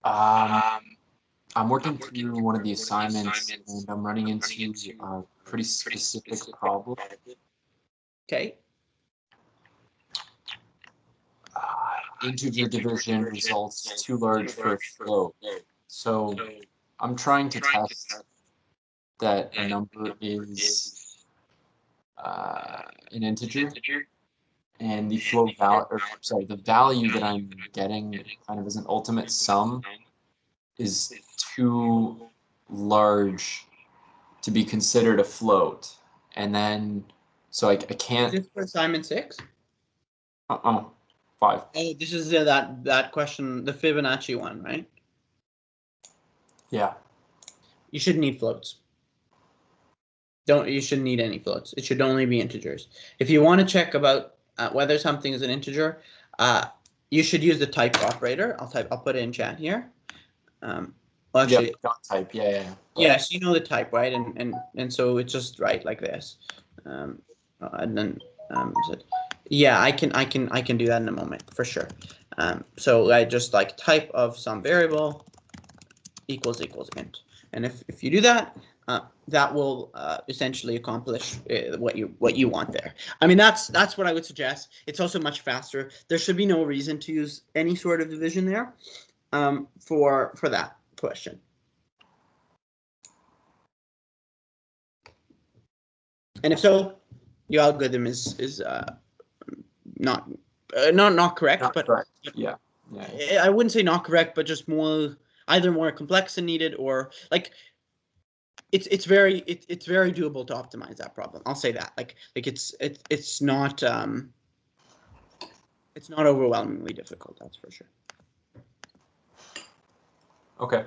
I'm working through one of the assignments and I'm running into a pretty specific problem. Okay. Integer division results too large for a float. So I'm trying to test that a number is an integer, and the float value, or sorry, the value that I'm getting kind of as an ultimate sum is too large to be considered a float. And then, so I can't. Is this for assignment 6? 5. Oh, this is that question, the Fibonacci one, right? Yeah. You shouldn't need floats. You shouldn't need any floats. It should only be integers. If you want to check about whether something is an integer, you should use the type operator. I'll put it in chat here. Well, actually, yep, dot type. Yeah. Yes, you know the type, right? And so it's just right like this. And then yeah, I can do that in a moment for sure. So I just like type of some variable equals int, and if you do that, that will essentially accomplish what you want there. I mean, that's what I would suggest. It's also much faster. There should be no reason to use any sort of division there for that question. And if so, your algorithm is not correct, Not but correct. Yeah. I wouldn't say not correct, but just either more complex than needed, or like it's very doable to optimize that problem. I'll say that. Like it's not overwhelmingly difficult. That's for sure. Okay.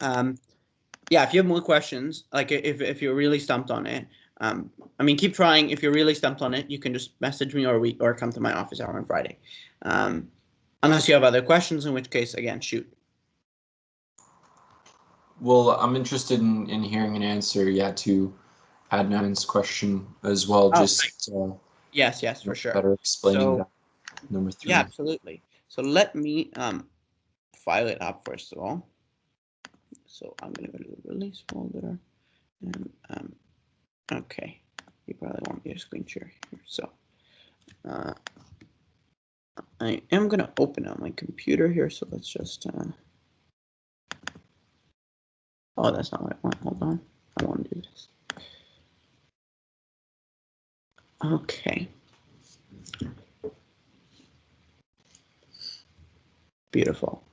Yeah, if you have more questions, like if you're really stumped on it, I mean, keep trying. If you're really stumped on it, you can just message me or come to my office hour on Friday. Unless you have other questions, in which case, again, shoot. Well, I'm interested in hearing an answer, to Adnan's question as well. Oh, just yes, for sure. Better explaining that. Number 3. Yeah, absolutely. So let me file it up first of all. So I'm gonna go to the release folder, and okay, you probably want me to screen share here. So I am gonna open up my computer here. So let's just oh, that's not what I want. Hold on, I want to do this. Okay. Beautiful.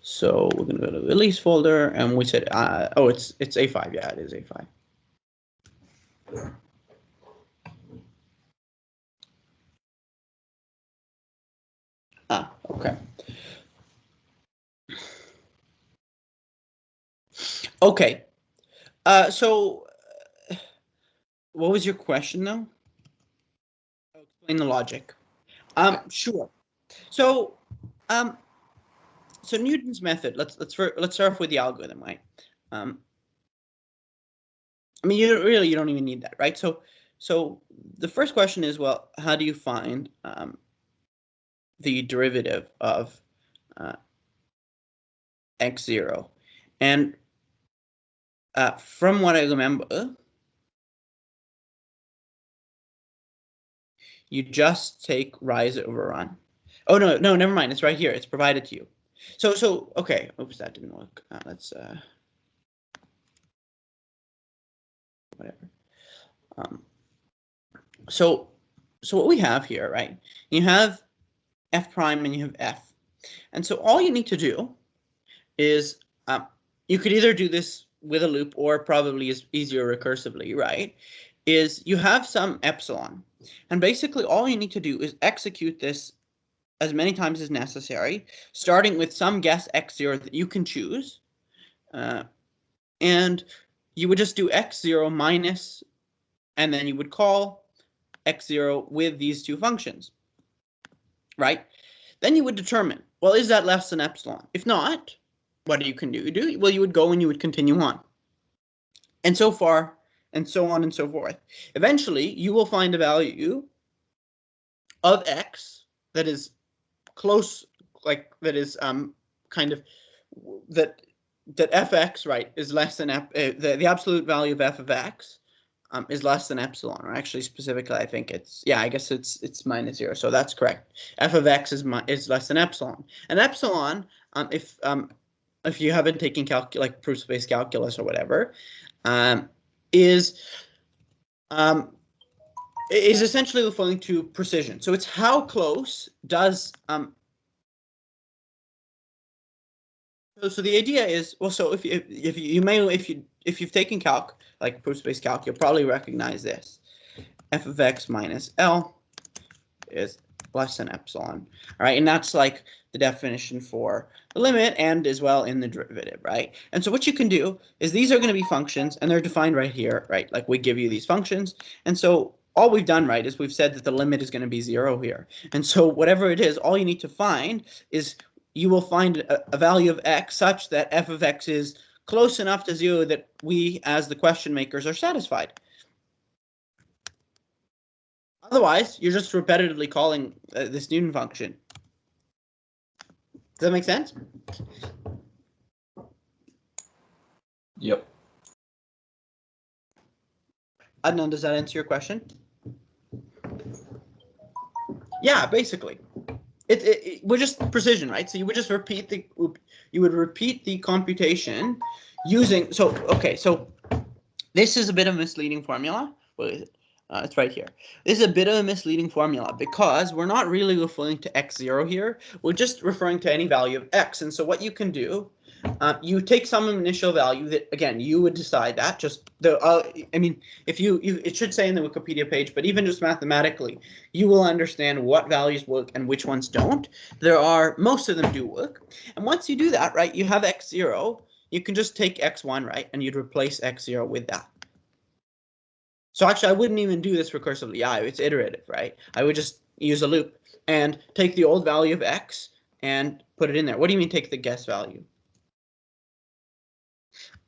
So we're gonna go to the release folder, and we said, oh, it's A5. Yeah, it is A5. Okay. Okay. So what was your question though? Explain the logic. Sure. So so Newton's method. Let's start off with the algorithm, right? I mean, you don't even need that, right? So So the first question is, well, how do you find the derivative of x0? And from what I remember, you just take rise over run. Oh, no, never mind. It's right here. It's provided to you. So okay. Oops, that didn't work. Let's whatever. So what we have here, right? You have f prime and you have f. And so all you need to do is you could either do this with a loop or probably is easier recursively, right? Is you have some epsilon. And basically all you need to do is execute this as many times as necessary, starting with some guess x0 that you can choose. And you would just do x0 minus, and then you would call x0 with these two functions, right? Then you would determine, well, is that less than epsilon? If not, what you can do? Well, you would go and you would continue on. And so far, and so on and so forth. Eventually, you will find a value of x that is close, like that is kind of that fx, right, is less than the absolute value of f of x is less than epsilon, or actually specifically I think it's, yeah, I guess it's minus 0, so that's correct. F of x is less than epsilon, and epsilon, if you haven't taken like proof space calculus or whatever, is essentially referring to precision. So it's how close does so the idea is, well, so if you've taken calc, like proof space calc, you'll probably recognize this. F of x minus L is less than epsilon. All right, and that's like the definition for the limit and as well in the derivative, right? And so what you can do is these are going to be functions and they're defined right here, right? Like we give you these functions. And so all we've done, right, is we've said that the limit is going to be 0 here. And so whatever it is, all you need to find is you will find a value of x such that f of x is close enough to 0 that we, as the question makers, are satisfied. Otherwise, you're just repetitively calling this Newton function. Does that make sense? Yep. Adnan, does that answer your question? Yeah, basically. We're just precision, right? So you would just repeat the computation using, so this is a bit of a misleading formula. What is it? It's right here. This is a bit of a misleading formula because we're not really referring to x0 here. We're just referring to any value of x. And so what you can do, you take some initial value that, again, you would decide that. Just the, I mean, if you it should say in the Wikipedia page, but even just mathematically, you will understand what values work and which ones don't. Most of them do work. And once you do that, right, you have x0. You can just take x1, right, and you'd replace x0 with that. So actually, I wouldn't even do this recursively. Yeah, it's iterative, right? I would just use a loop and take the old value of x and put it in there. What do you mean take the guess value?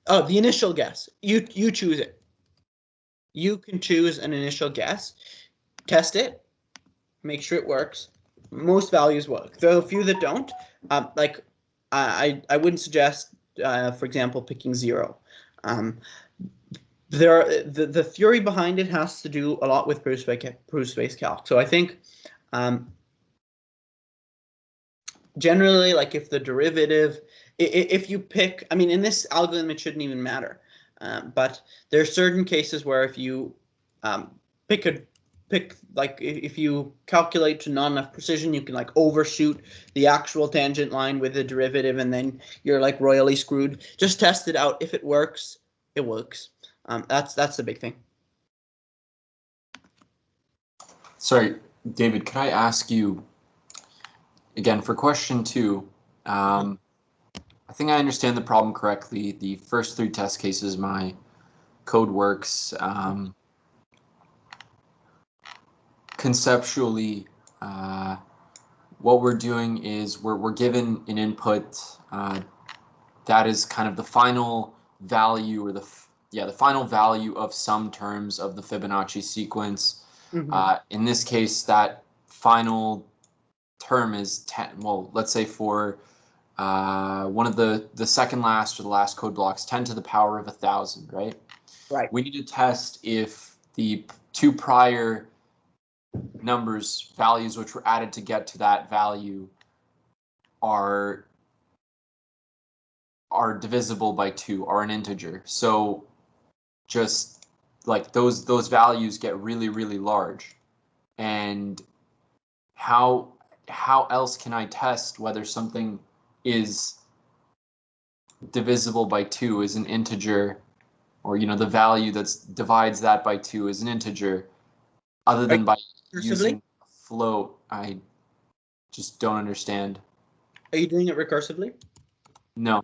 Oh, the initial guess. You choose it. You can choose an initial guess, test it, make sure it works. Most values work. There are a few that don't. Like I wouldn't suggest, for example, picking 0. The theory behind it has to do a lot with proof space calc. So I think generally, like if the derivative, if you pick, I mean, in this algorithm it shouldn't even matter, but there are certain cases where if you like if you calculate to not enough precision, you can like overshoot the actual tangent line with the derivative, and then you're like royally screwed. Just test it out. If it works, it works. That's the big thing. Sorry, David, could I ask you, again, for question 2, I think I understand the problem correctly. The first 3 test cases, my code works. Conceptually, what we're doing is we're given an input that is kind of the final value or the the final value of some terms of the Fibonacci sequence. In this case, that final term is 10. Well, let's say for one of the second last or the last code blocks, 10 to the power of 1,000, right? Right. We need to test if the two prior numbers, values which were added to get to that value, are divisible by 2, are an integer. So just like those values get really, really large. And how else can I test whether something is divisible by 2 is an integer, or the value that divides that by 2 is an integer, other than by using float? I just don't understand. Are you doing it recursively? No.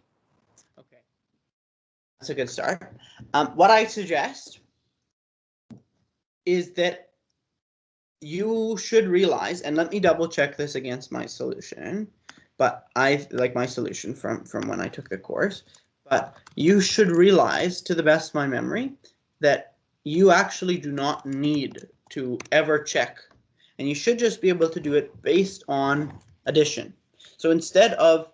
Okay. That's a good start. What I suggest is that you should realize, and let me double check this against my solution, but I like my solution from when I took the course, but you should realize, to the best of my memory, that you actually do not need to ever check, and you should just be able to do it based on addition. So instead of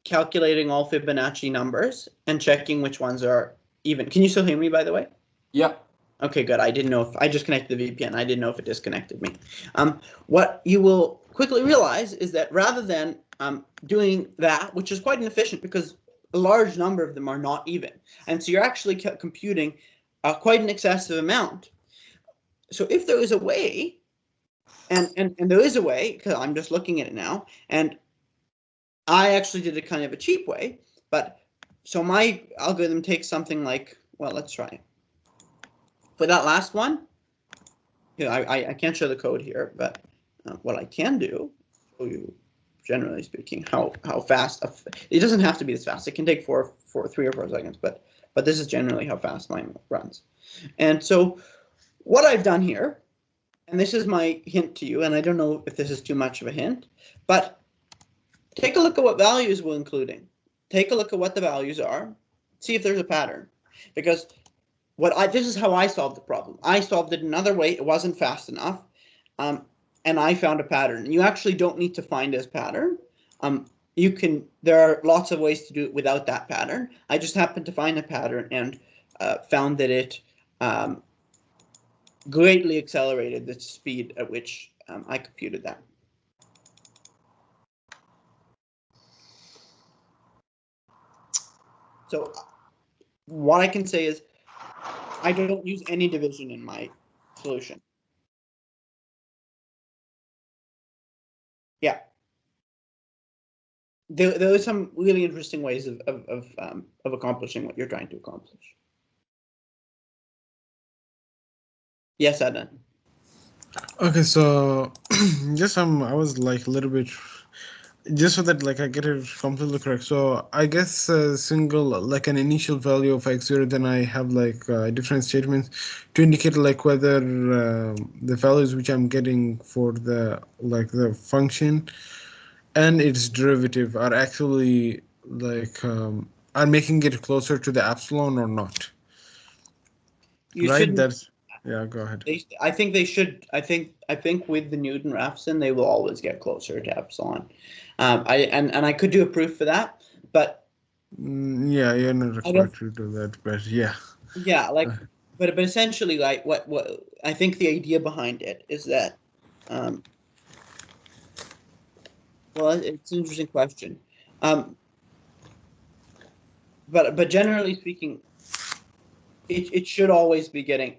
calculating all Fibonacci numbers and checking which ones are even. Can you still hear me, by the way? Yep. Okay, good. I didn't know if I just connected the VPN. I didn't know if it disconnected me. What you will quickly realize is that rather than doing that, which is quite inefficient because a large number of them are not even, and so you're actually computing quite an excessive amount. So if there is a way, and there is a way, because I'm just looking at it now, and I actually did it kind of a cheap way, but so my algorithm takes something like, well, let's try it. For that last one, I can't show the code here, but what I can do, show you, generally speaking, how fast. It doesn't have to be this fast. It can take 3 or 4 seconds, but this is generally how fast mine runs. And so what I've done here, and this is my hint to you, and I don't know if this is too much of a hint, but take a look at what values we're including. Take a look at what the values are. See if there's a pattern, because this is how I solved the problem. I solved it another way. It wasn't fast enough, and I found a pattern. And you actually don't need to find this pattern. There are lots of ways to do it without that pattern. I just happened to find a pattern and found that it greatly accelerated the speed at which I computed that. So what I can say is I don't use any division in my solution. Yeah. There are some really interesting ways of accomplishing what you're trying to accomplish. Yes, Adnan. Okay, so just I was like a little bit, just so that like I get it completely correct. So I guess a single, like an initial value of x0, then I have like different statements to indicate like whether the values which I'm getting for the function and its derivative are actually like are making it closer to the epsilon or not. Right? That's yeah. Go ahead. I think they should. I think with the Newton-Raphson, they will always get closer to epsilon. I could do a proof for that, but yeah, you're not required to do that. But yeah. Yeah, like, but essentially, like, what I think the idea behind it is that, well, it's an interesting question, but generally speaking, it should always be getting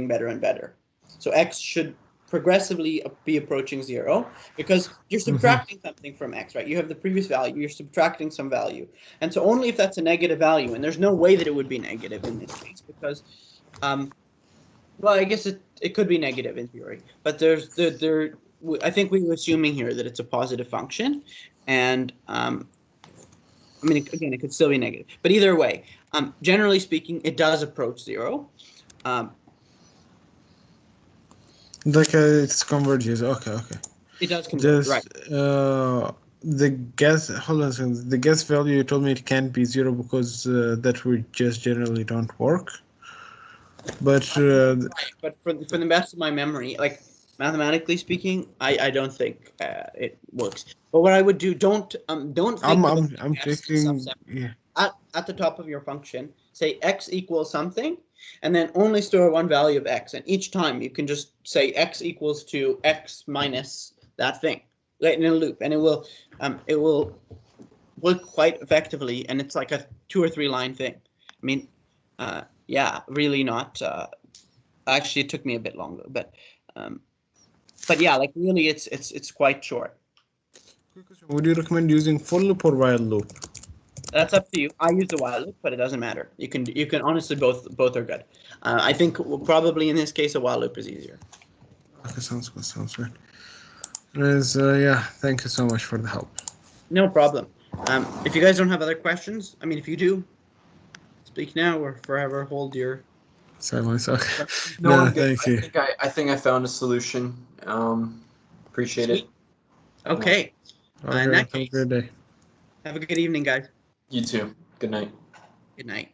better and better. So x should progressively be approaching 0 because you're subtracting something from x, right? You have the previous value, you're subtracting some value, and so only if that's a negative value, and there's no way that it would be negative in this case because, well, I guess it could be negative in theory, but I think we were assuming here that it's a positive function, and I mean, again, it could still be negative, but either way, generally speaking, it does approach 0. Like it's converges. Okay. It does converge, right? the guess. Hold on a second. The guess value you told me it can't be 0 because that would just generally don't work. But But for the best of my memory, like mathematically speaking, I don't think it works. But what I would do, don't think I'm x as taking self-separate. At the top of your function, say x equals something, and then only store one value of x. And each time you can just say x equals to x minus that thing, right, in a loop, and it will work quite effectively. And it's like a 2 or 3 line thing. I mean, yeah, really not. Actually, it took me a bit longer, but yeah, like really, it's quite short. Would you recommend using for loop or while loop? That's up to you. I use the while loop, but it doesn't matter. You can honestly both are good. I think probably in this case a while loop is easier. Okay, sounds good. Sounds good. Yeah, thank you so much for the help. No problem. If you guys don't have other questions, I mean, if you do, speak now or forever hold your silence. Okay. No, No, I'm good. thank you. I think I found a solution. Appreciate Sweet. it. Okay. All right, have a great day. Have a good evening, guys. You too. Good night. Good night.